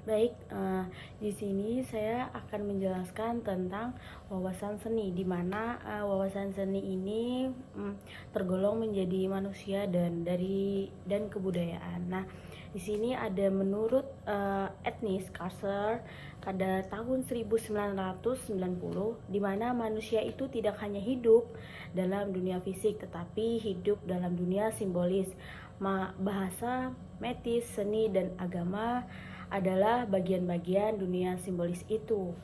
Baik, di sini saya akan menjelaskan tentang wawasan seni, di mana wawasan seni ini tergolong menjadi manusia dan kebudayaan. Nah, di sini ada menurut etnis Kashgar pada tahun 1990, di mana manusia itu tidak hanya hidup dalam dunia fisik, tetapi hidup dalam dunia simbolis. Bahasa, metis, seni, dan agama adalah bagian-bagian dunia simbolis itu.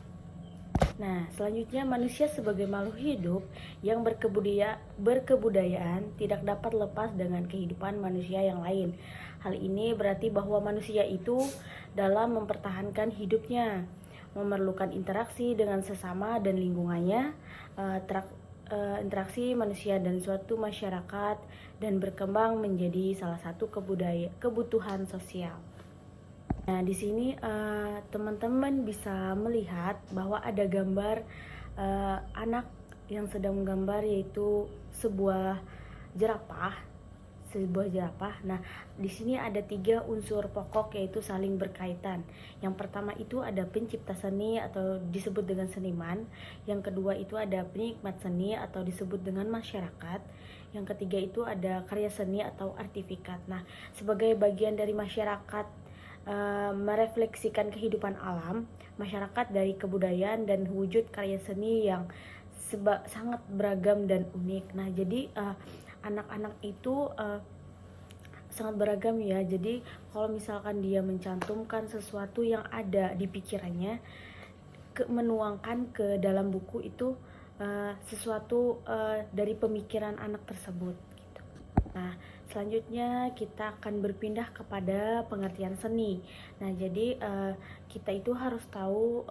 Nah, selanjutnya manusia sebagai makhluk hidup yang berkebudayaan tidak dapat lepas dengan kehidupan manusia yang lain. Hal ini berarti bahwa manusia itu dalam mempertahankan hidupnya memerlukan interaksi dengan sesama dan lingkungannya, interaksi manusia dan suatu masyarakat, dan berkembang menjadi salah satu kebutuhan sosial. Nah, di sini teman-teman bisa melihat bahwa ada gambar anak yang sedang menggambar, yaitu sebuah jerapah. Nah, di sini ada 3 unsur pokok, yaitu saling berkaitan. Yang pertama itu ada pencipta seni atau disebut dengan seniman. Yang kedua itu ada penikmat seni atau disebut dengan masyarakat. Yang ketiga itu ada karya seni atau artifikat. Nah, sebagai bagian dari masyarakat merefleksikan kehidupan alam, masyarakat dari kebudayaan dan wujud karya seni yang sangat beragam dan unik. Nah, jadi anak-anak itu sangat beragam ya. Jadi kalau misalkan dia mencantumkan sesuatu yang ada di pikirannya, menuangkan ke dalam buku itu sesuatu dari pemikiran anak tersebut. Nah, selanjutnya kita akan berpindah kepada pengertian seni. Nah, jadi kita itu harus tahu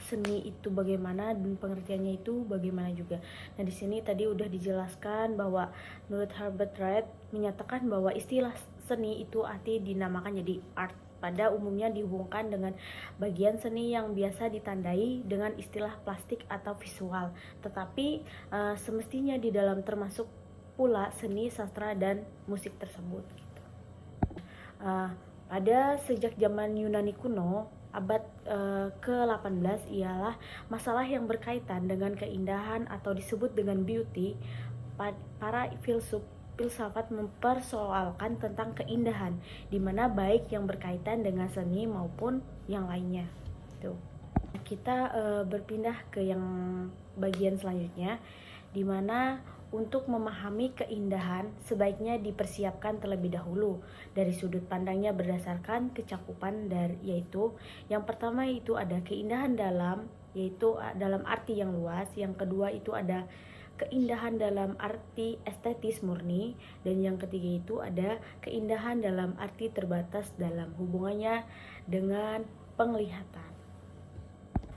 seni itu bagaimana dan pengertiannya itu bagaimana juga. Nah, di sini tadi udah dijelaskan bahwa menurut Herbert Wright menyatakan bahwa istilah seni itu arti dinamakan jadi art. Pada umumnya dihubungkan dengan bagian seni yang biasa ditandai dengan istilah plastik atau visual. Tetapi semestinya di dalam termasuk pula seni, sastra, dan musik tersebut. Pada sejak zaman Yunani kuno, abad ke-18 ialah masalah yang berkaitan dengan keindahan atau disebut dengan beauty. Para filsafat mempersoalkan tentang keindahan, di mana baik yang berkaitan dengan seni maupun yang lainnya. Tuh. Kita berpindah ke yang bagian selanjutnya, di mana untuk memahami keindahan sebaiknya dipersiapkan terlebih dahulu dari sudut pandangnya berdasarkan kecakupan yaitu yang pertama itu ada keindahan dalam, yaitu dalam arti yang luas. Yang kedua itu ada keindahan dalam arti estetis murni, dan yang ketiga itu ada keindahan dalam arti terbatas dalam hubungannya dengan penglihatan.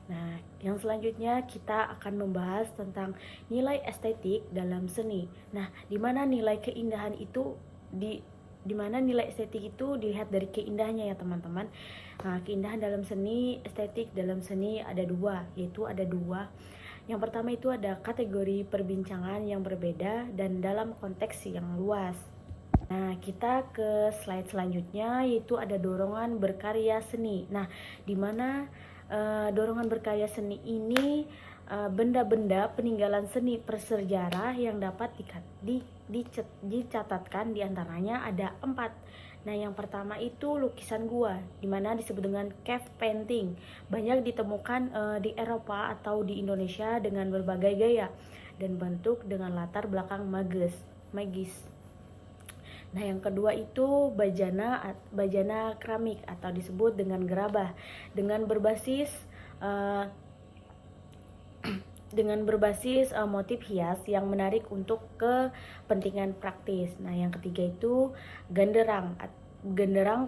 Nah, yang selanjutnya kita akan membahas tentang nilai estetik dalam seni. Nah, di mana nilai keindahan itu di mana nilai estetik itu dilihat dari keindahannya ya teman-teman. Nah, keindahan dalam seni, estetik dalam seni ada dua. Yang pertama itu ada kategori perbincangan yang berbeda dan dalam konteks yang luas. Nah, kita ke slide selanjutnya, yaitu ada dorongan berkarya seni. Nah, di mana dorongan berkarya seni ini benda-benda peninggalan seni prasejarah yang dapat dicatatkan, diantaranya ada 4. Nah, yang pertama itu lukisan gua, dimana disebut dengan cave painting. Banyak ditemukan di Eropa atau di Indonesia dengan berbagai gaya dan bentuk dengan latar belakang magis. Nah, yang kedua itu bajana keramik atau disebut dengan gerabah dengan berbasis motif hias yang menarik untuk kepentingan praktis. Nah, yang ketiga itu genderang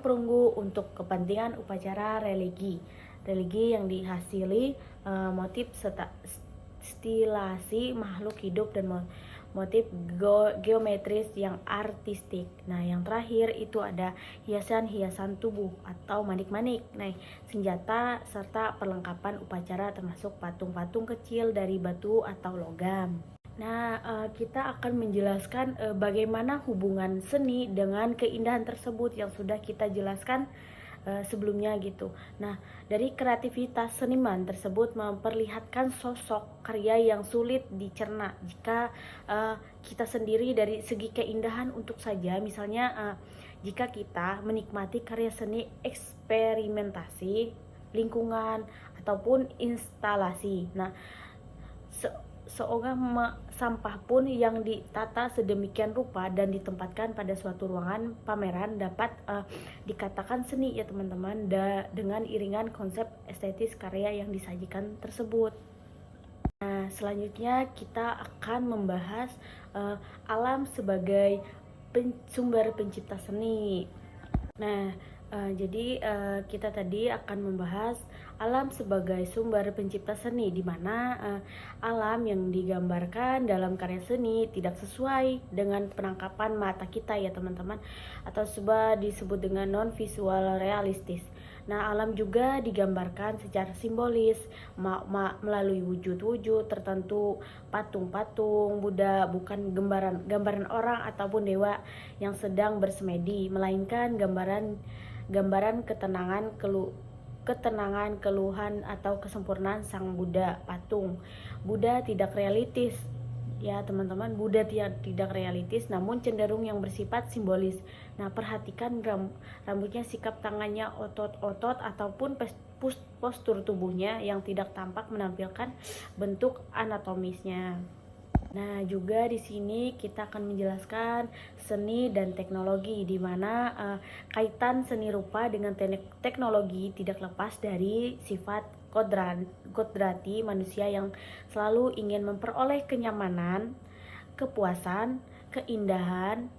perunggu untuk kepentingan upacara religi yang dihasili motif stilasi makhluk hidup dan motif geometris yang artistik. Nah, yang terakhir itu ada hiasan-hiasan tubuh atau manik-manik, senjata serta perlengkapan upacara termasuk patung-patung kecil dari batu atau logam. Nah, kita akan menjelaskan bagaimana hubungan seni dengan keindahan tersebut yang sudah kita jelaskan sebelumnya gitu. Nah, dari kreativitas seniman tersebut memperlihatkan sosok karya yang sulit dicerna jika kita sendiri dari segi keindahan untuk saja, misalnya jika kita menikmati karya seni eksperimentasi, lingkungan, ataupun instalasi. Nah, seolah sampah pun yang ditata sedemikian rupa dan ditempatkan pada suatu ruangan pameran dapat dikatakan seni ya teman-teman, dengan iringan konsep estetis karya yang disajikan tersebut. Nah, selanjutnya kita akan membahas alam sebagai sumber pencipta seni. Nah, jadi kita tadi akan membahas alam sebagai sumber pencipta seni, di mana alam yang digambarkan dalam karya seni tidak sesuai dengan penangkapan mata kita ya teman-teman, atau disebut dengan non visual realistis. Nah, alam juga digambarkan secara simbolis melalui wujud-wujud tertentu, patung-patung Buddha bukan gambaran orang ataupun dewa yang sedang bersemedi, melainkan gambaran ketenangan, keluhan atau kesempurnaan sang Buddha patung. Buddha tidak realistis ya teman-teman, Buddha tidak realistis namun cenderung yang bersifat simbolis. Nah, perhatikan rambutnya, sikap tangannya, otot-otot ataupun postur tubuhnya yang tidak tampak menampilkan bentuk anatomisnya. Nah, juga di sini kita akan menjelaskan seni dan teknologi, di mana kaitan seni rupa dengan teknologi tidak lepas dari sifat kodrati manusia yang selalu ingin memperoleh kenyamanan, kepuasan, keindahan.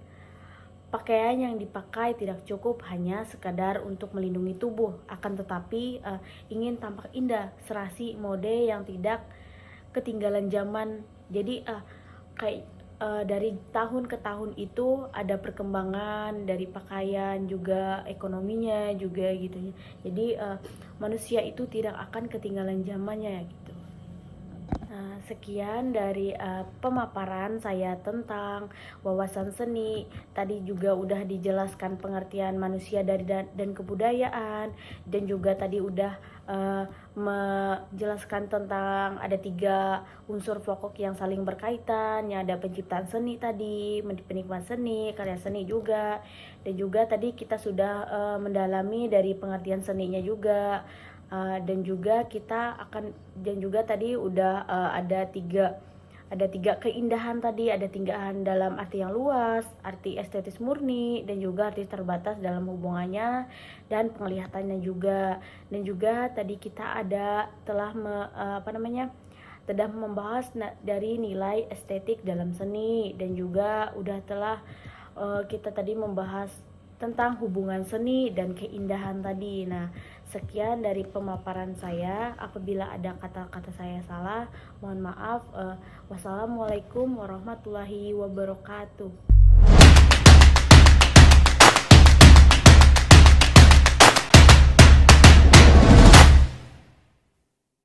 Pakaian yang dipakai tidak cukup hanya sekadar untuk melindungi tubuh, akan tetapi ingin tampak indah, serasi mode yang tidak ketinggalan zaman. Jadi dari tahun ke tahun itu ada perkembangan dari pakaian, juga ekonominya juga gitu. Jadi manusia itu tidak akan ketinggalan zamannya gitu. Sekian dari pemaparan saya tentang wawasan seni. Tadi juga udah dijelaskan pengertian manusia dan kebudayaan, dan juga tadi udah menjelaskan tentang ada 3 unsur pokok yang saling berkaitan, yang ada penciptaan seni tadi, penikmat seni, karya seni juga, dan juga tadi kita sudah mendalami dari pengertian seninya juga. Dan juga tadi udah ada tiga keindahan tadi, ada keindahan dalam arti yang luas, arti estetis murni, dan juga arti terbatas dalam hubungannya dan penglihatannya juga. Dan juga tadi kita telah membahas dari nilai estetik dalam seni, dan juga kita tadi membahas tentang hubungan seni dan keindahan tadi. Nah, sekian dari pemaparan saya. Apabila ada kata-kata saya salah, mohon maaf. Wassalamualaikum warahmatullahi wabarakatuh.